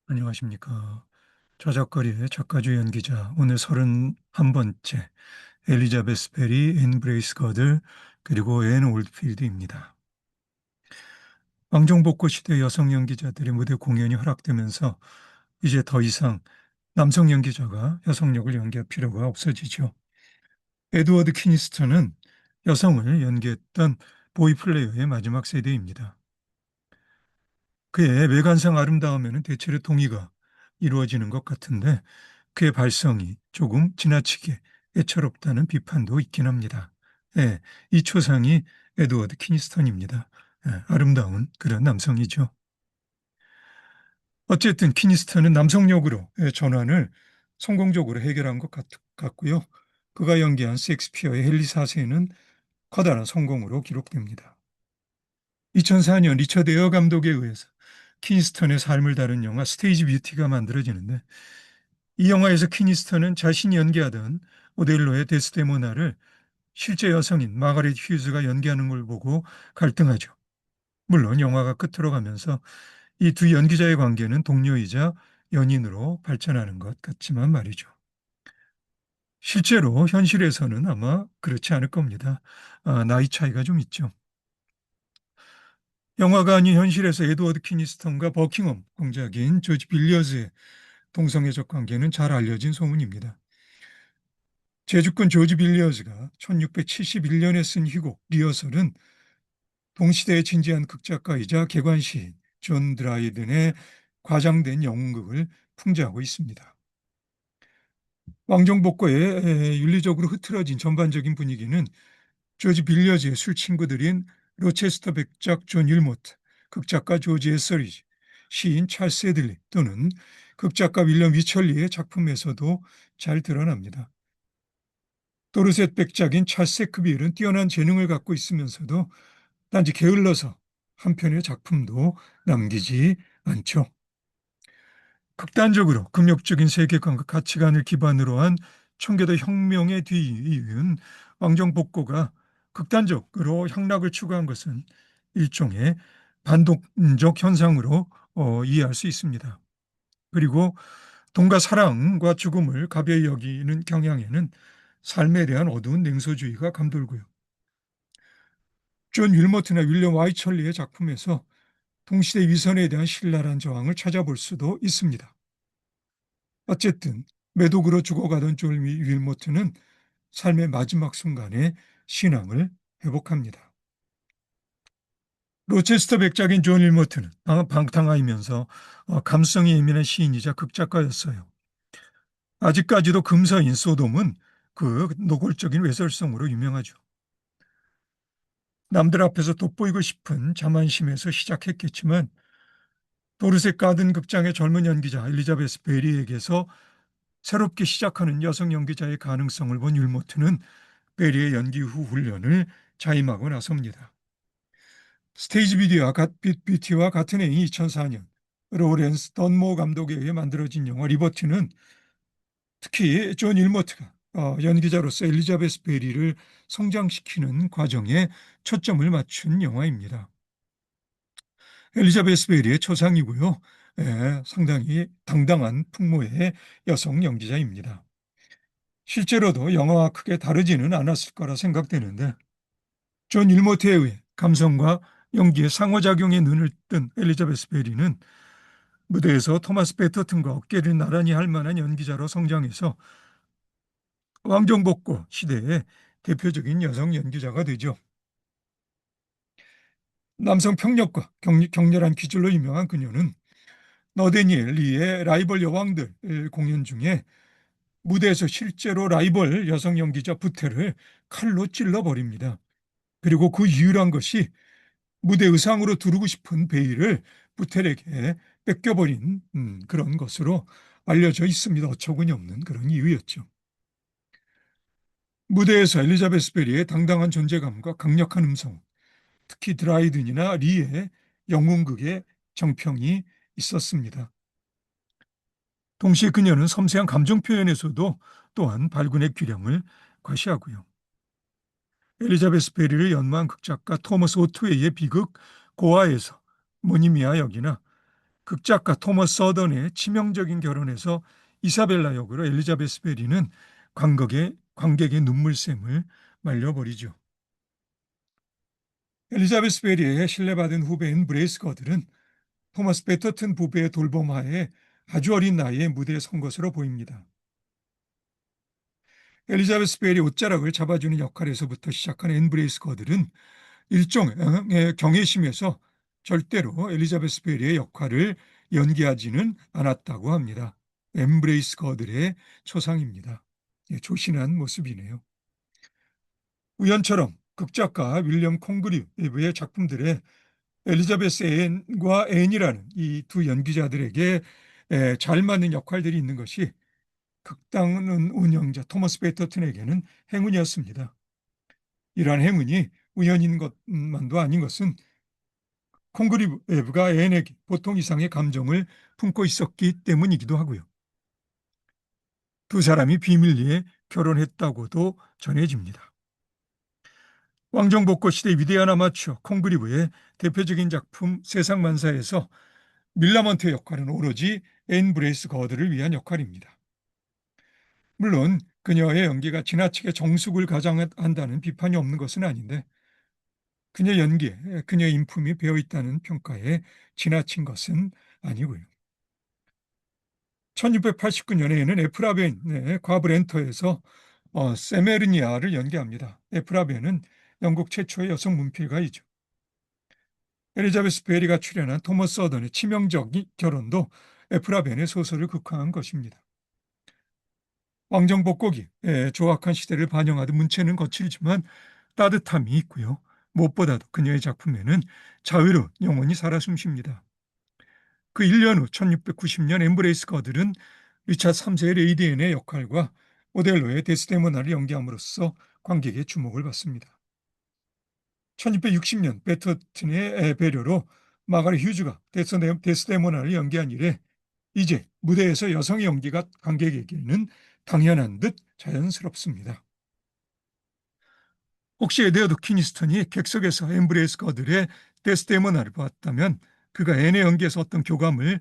안녕하십니까. 저작거리의 작가주 연기자 오늘 31번째 엘리자베스 베리, 앤 브레이스 거들 그리고 앤 올드필드입니다. 왕정복고 시대 여성 연기자들의 무대 공연이 허락되면서 이제 더 이상 남성 연기자가 여성역을 연기할 필요가 없어지죠. 에드워드 키니스턴은 여성을 연기했던 보이 플레이어의 마지막 세대입니다. 그의 외관상 아름다움에는 대체로 동의가 이루어지는 것 같은데 그의 발성이 조금 지나치게 애처롭다는 비판도 있긴 합니다. 예, 이 초상이 에드워드 키니스턴입니다. 예, 아름다운 그런 남성이죠. 어쨌든 키니스턴은 남성역으로 전환을 성공적으로 해결한 것 같고요. 그가 연기한 셰익스피어의 헨리 4세는 커다란 성공으로 기록됩니다. 2004년 리처드 에어 감독에 의해서 키니스턴의 삶을 다룬 영화 스테이지 뷰티가 만들어지는데 이 영화에서 키니스턴은 자신이 연기하던 오델로의 데스데모나를 실제 여성인 마가렛 휴즈가 연기하는 걸 보고 갈등하죠. 물론 영화가 끝으로 가면서 이 두 연기자의 관계는 동료이자 연인으로 발전하는 것 같지만 말이죠. 실제로 현실에서는 아마 그렇지 않을 겁니다. 나이 차이가 좀 있죠. 영화가 아닌 현실에서 에드워드 키니스턴과 버킹엄 공작인 조지 빌리어즈의 동성애적 관계는 잘 알려진 소문입니다. 제주권 조지 빌리어즈가 1671년에 쓴 희곡 리허설은 동시대의 진지한 극작가이자 개관시인 존 드라이든의 과장된 영웅극을 풍자하고 있습니다. 왕정복고의 윤리적으로 흐트러진 전반적인 분위기는 조지 빌리어즈의 술 친구들인 로체스터 백작 존 윌모트, 극작가 조지 에서리지, 시인 찰스 애들리 또는 극작가 윌럼 위철리의 작품에서도 잘 드러납니다. 도르셋 백작인 찰스 세크비엘은 뛰어난 재능을 갖고 있으면서도 단지 게을러서 한 편의 작품도 남기지 않죠. 극단적으로 금욕적인 세계관과 가치관을 기반으로 한 청교도 혁명의 뒤이은 왕정복고가 극단적으로 향락을 추구한 것은 일종의 반동적 현상으로 이해할 수 있습니다. 그리고 돈과 사랑과 죽음을 가벼이 여기는 경향에는 삶에 대한 어두운 냉소주의가 감돌고요. 존 윌모트나 윌리엄 와이철리의 작품에서 동시대 위선에 대한 신랄한 저항을 찾아볼 수도 있습니다. 어쨌든 매독으로 죽어가던 존 윌모트는 삶의 마지막 순간에 신앙을 회복합니다. 로체스터 백작인 존 윌모트는 방탕하이면서 감성이 예민한 시인이자 극작가였어요. 아직까지도 금서인 소돔은 그 노골적인 외설성으로 유명하죠. 남들 앞에서 돋보이고 싶은 자만심에서 시작했겠지만 도르셋 가든 극장의 젊은 연기자 엘리자베스 베리에게서 새롭게 시작하는 여성 연기자의 가능성을 본 율모트는 베리의 연기 후 훈련을 자임하고 나섭니다. 스테이지 뷰티와 같은 해인 2004년 로렌스 던모 감독에 의해 만들어진 영화 리버티는 특히 존 윌모트가 연기자로서 엘리자베스 베리를 성장시키는 과정에 초점을 맞춘 영화입니다. 엘리자베스 베리의 초상이고요. 상당히 당당한 풍모의 여성 연기자입니다. 실제로도 영화와 크게 다르지는 않았을 거라 생각되는데 존 윌모트에 의해 감성과 연기의 상호작용에 눈을 뜬 엘리자베스 베리는 무대에서 토마스 페터튼과 어깨를 나란히 할 만한 연기자로 성장해서 왕정복고 시대의 대표적인 여성 연기자가 되죠. 남성 폭력과 격렬한 기질로 유명한 그녀는 너데니엘 리의 라이벌 여왕들 공연 중에 무대에서 실제로 라이벌 여성 연기자 부테를 칼로 찔러버립니다. 그리고 그 유일한 것이 무대 의상으로 두르고 싶은 베일을 부텔에게 뺏겨버린 그런 것으로 알려져 있습니다. 어처구니 없는 그런 이유였죠. 무대에서 엘리자베스 베리의 당당한 존재감과 강력한 음성, 특히 드라이든이나 리의 영웅극의 정평이 있었습니다. 동시에 그녀는 섬세한 감정 표현에서도 또한 발군의 귀량을 과시하고요. 엘리자베스 베리를 연마한 극작가 토머스 오트웨이의 비극 고아에서 모니미아 역이나 극작가 토머스 서던의 치명적인 결혼에서 이사벨라 역으로 엘리자베스 베리는 관객의 눈물샘을 말려버리죠. 엘리자베스 베리의 신뢰받은 후배인 브레이스 거들은 토머스 베터튼 부부의 돌봄하에 아주 어린 나이에 무대에 선 것으로 보입니다. 엘리자베스 베리 옷자락을 잡아주는 역할에서부터 시작한 앤 브레이스 거들은 일종의 경외심에서 절대로 엘리자베스 베리의 역할을 연기하지는 않았다고 합니다. 엠브레이스 거들의 초상입니다. 조신한 모습이네요. 우연처럼 극작가 윌리엄 콩그리브의 작품들에 엘리자베스 앤과 앤이라는 이 두 연기자들에게 잘 맞는 역할들이 있는 것이 극단 운영자 토머스 베터튼에게는 행운이었습니다. 이러한 행운이 우연인 것만도 아닌 것은 콩그리브가 앤에게 보통 이상의 감정을 품고 있었기 때문이기도 하고요. 두 사람이 비밀리에 결혼했다고도 전해집니다. 왕정복고 시대 위대한 아마추어 콩그리브의 대표적인 작품 세상만사에서 밀라먼트의 역할은 오로지 앤 브레이스 거드를 위한 역할입니다. 물론 그녀의 연기가 지나치게 정숙을 가장한다는 비판이 없는 것은 아닌데 그녀 연기에 그녀의 인품이 배어있다는 평가에 지나친 것은 아니고요. 1689년에는 에프라벤의 과브렌터에서 세메르니아를 연기합니다. 에프라벤은 영국 최초의 여성 문필가이죠. 엘리자베스 베리가 출연한 토머스 서던의 치명적인 결혼도 에프라벤의 소설을 극화한 것입니다. 왕정복고기 조악한 시대를 반영하듯 문체는 거칠지만 따뜻함이 있고요. 무엇보다도 그녀의 작품에는 자유로운 영혼이 살아 숨쉽니다. 그 1년 후 1690년 엠브레이스 거들은 리차드 3세의 레이디 앤의 역할과 오델로의 데스데모나를 연기함으로써 관객의 주목을 받습니다. 1660년 베터튼의 배려로 마가렛 휴즈가 데스데모나를 연기한 이래 이제 무대에서 여성의 연기가 관객에게는 당연한 듯 자연스럽습니다. 혹시 에드워드 키니스턴이 객석에서 엠브레이스 거들의 데스데모나를 보았다면 그가 앤의 연기에서 어떤 교감을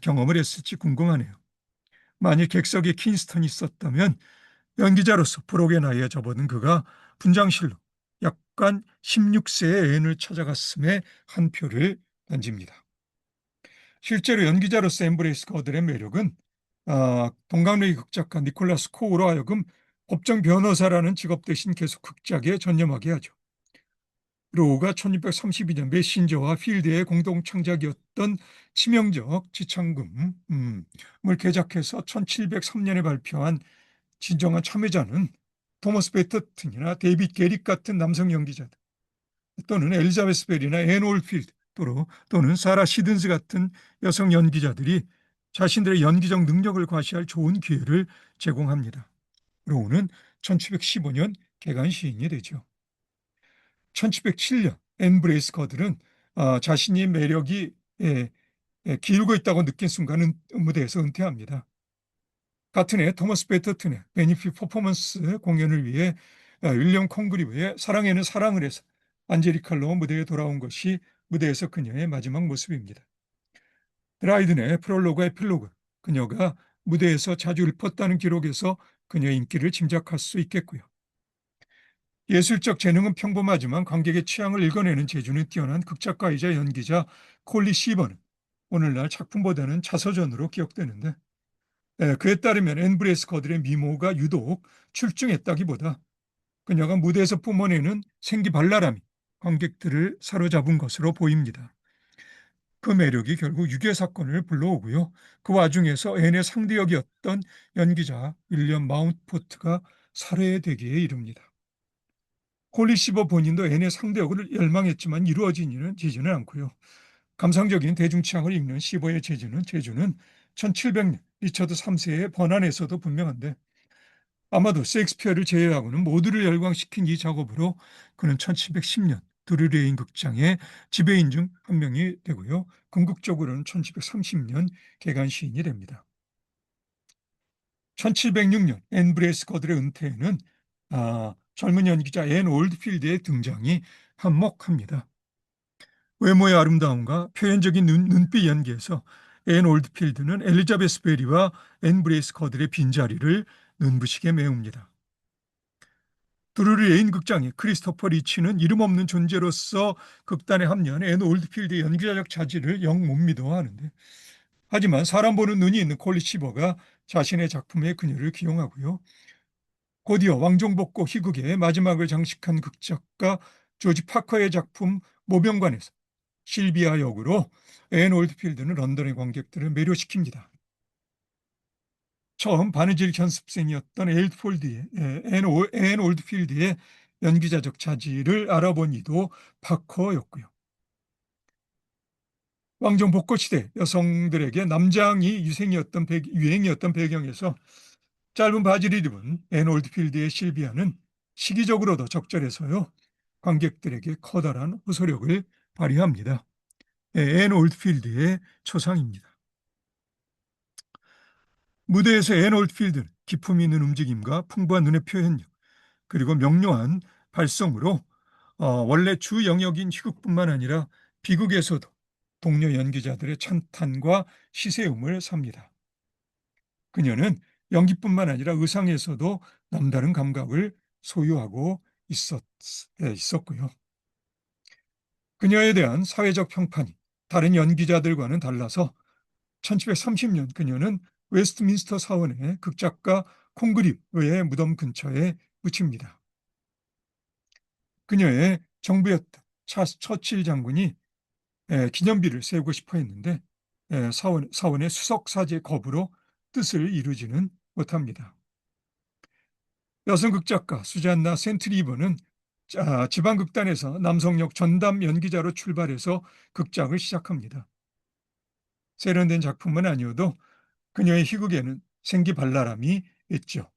경험을 했을지 궁금하네요. 만일 객석에 키니스턴이 있었다면 연기자로서 부록의 나이에 접어든 그가 분장실로 약간 16세의 앤을 찾아갔음에 한 표를 던집니다. 실제로 연기자로서 엠브레이스 거들의 매력은 동갑내기 극작가 니콜라스 코우로 하여금 법정 변호사라는 직업 대신 계속 극작에 전념하게 하죠. 로우가 1632년 메신저와 필드의 공동 창작이었던 치명적 지창금을 개작해서 1703년에 발표한 진정한 참여자는 토머스 베터튼이나 데이빗 게릭 같은 남성 연기자들 또는 엘리자베스 벨이나 앤 올필드 또는 사라 시든스 같은 여성 연기자들이 자신들의 연기적 능력을 과시할 좋은 기회를 제공합니다. 로우는 1715년 개간 시인이 되죠. 1707년 앤 브레이스 거들은 자신의 매력이 기울고 있다고 느낀 순간 무대에서 은퇴합니다. 같은 해 토머스 베터튼의 베니핏 퍼포먼스 공연을 위해 윌리엄 콩그리브의 사랑에는 사랑을 해서 안제리칼로 무대에 돌아온 것이 무대에서 그녀의 마지막 모습입니다. 드라이든의 프롤로그와 에필로그, 그녀가 무대에서 자주 읊었다는 기록에서 그녀의 인기를 짐작할 수 있겠고요. 예술적 재능은 평범하지만 관객의 취향을 읽어내는 재주는 뛰어난 극작가이자 연기자 콜리 시버는 오늘날 작품보다는 자서전으로 기억되는데 그에 따르면 앤 브레이스 거들의 미모가 유독 출중했다기보다 그녀가 무대에서 뿜어내는 생기발랄함이 관객들을 사로잡은 것으로 보입니다. 그 매력이 결국 유괴 사건을 불러오고요. 그 와중에서 앤의 상대역이었던 연기자 윌리엄 마운트포트가 살해되기에 이릅니다. 콜리 시버 본인도 앤의 상대역을 열망했지만 이루어지지는 않고요. 감상적인 대중취향을 읽는 시버의 재주는 1700년 리처드 3세의 번안에서도 분명한데 아마도 셰익스피어를 제외하고는 모두를 열광시킨 이 작업으로 그는 1710년 드루레인 극장의 지배인 중 한 명이 되고요. 궁극적으로는 1730년 개간 시인이 됩니다. 1706년 앤 브레이스 거들의 은퇴에는 젊은 연기자 앤 올드필드의 등장이 한몫합니다. 외모의 아름다움과 표현적인 눈빛 연기에서 앤 올드필드는 엘리자베스 베리와 앤 브레이스 커들의 빈자리를 눈부시게 메웁니다. 드루리 레인 극장의 크리스토퍼 리치는 이름 없는 존재로서 극단에 합류한 앤 올드필드의 연기자적 자질을 영 못 믿어 하는데, 하지만 사람 보는 눈이 있는 콜리 시버가 자신의 작품에 그녀를 기용하고요. 곧이어 왕정복고 희극의 마지막을 장식한 극작가 조지 파커의 작품 모병관에서 실비아 역으로 앤 올드필드는 런던의 관객들을 매료시킵니다. 처음 바느질 연습생이었던 앤 올드필드의 연기자적 자질을 알아본 이도 파커였고요. 왕정복고 시대 여성들에게 남장이 유행이었던 배경에서 짧은 바지를 입은 앤 올드필드의 실비아는 시기적으로도 적절해서요, 관객들에게 커다란 호소력을 발휘합니다. 앤 올드필드의 초상입니다. 무대에서 앤 올드필드는 기품 있는 움직임과 풍부한 눈의 표현력, 그리고 명료한 발성으로 원래 주 영역인 희극뿐만 아니라 비극에서도 동료 연기자들의 찬탄과 시세움을 삽니다. 그녀는 연기뿐만 아니라 의상에서도 남다른 감각을 소유하고 있었고요. 그녀에 대한 사회적 평판이 다른 연기자들과는 달라서 1730년 그녀는 웨스트민스터 사원의 극작가 콩그립의 무덤 근처에 묻힙니다. 그녀의 정부였던 찰스 처칠 장군이 기념비를 세우고 싶어 했는데 사원의 수석사제 거부로 뜻을 이루지는 못합니다. 여성 극작가 수잔나 센트리버는 지방극단에서 남성역 전담 연기자로 출발해서 극작을 시작합니다. 세련된 작품은 아니어도 그녀의 희극에는 생기발랄함이 있죠.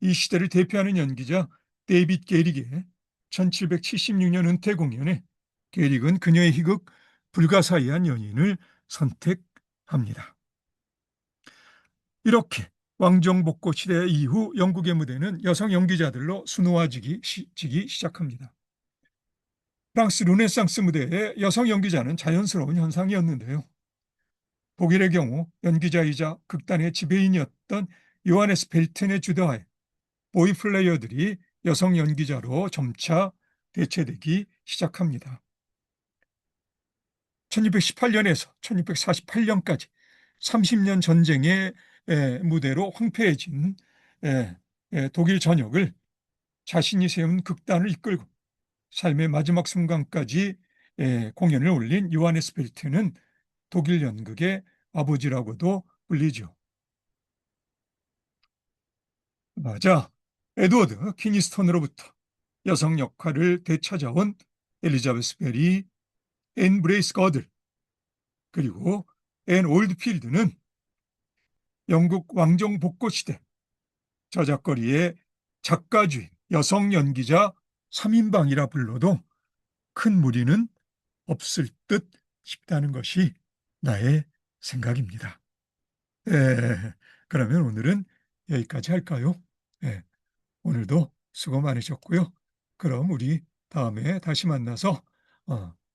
이 시대를 대표하는 연기자 데이빗 게릭의 1776년 은퇴 공연에 게릭은 그녀의 희극 불가사의한 연인을 선택합니다. 이렇게 왕정복고 시대 이후 영국의 무대는 여성 연기자들로 수놓아지기 시작합니다. 프랑스 르네상스 무대의 여성 연기자는 자연스러운 현상이었는데요. 독일의 경우 연기자이자 극단의 지배인이었던 요하네스 벨텐의 주도하에 보이 플레이어들이 여성 연기자로 점차 대체되기 시작합니다. 1618년에서 1648년까지 30년 전쟁의 무대로 황폐해진 독일 전역을 자신이 세운 극단을 이끌고 삶의 마지막 순간까지 공연을 올린 요하네스 벨트는 독일 연극의 아버지라고도 불리죠. 맞아. 에드워드 키니스턴으로부터 여성 역할을 되찾아온 엘리자베스 베리, 앤 브레이스 거들, 그리고 앤 올드필드는 영국 왕정 복고 시대 저작거리의 작가주인 여성 연기자 3인방이라 불러도 큰 무리는 없을 듯 싶다는 것이 나의 생각입니다. 그러면 오늘은 여기까지 할까요? 예, 오늘도 수고 많으셨고요. 그럼 우리 다음에 다시 만나서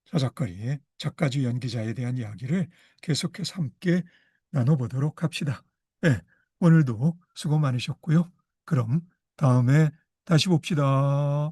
저작거리의 작가주 연기자에 대한 이야기를 계속해서 함께 나눠보도록 합시다. 예, 오늘도 수고 많으셨고요. 그럼 다음에 다시 봅시다.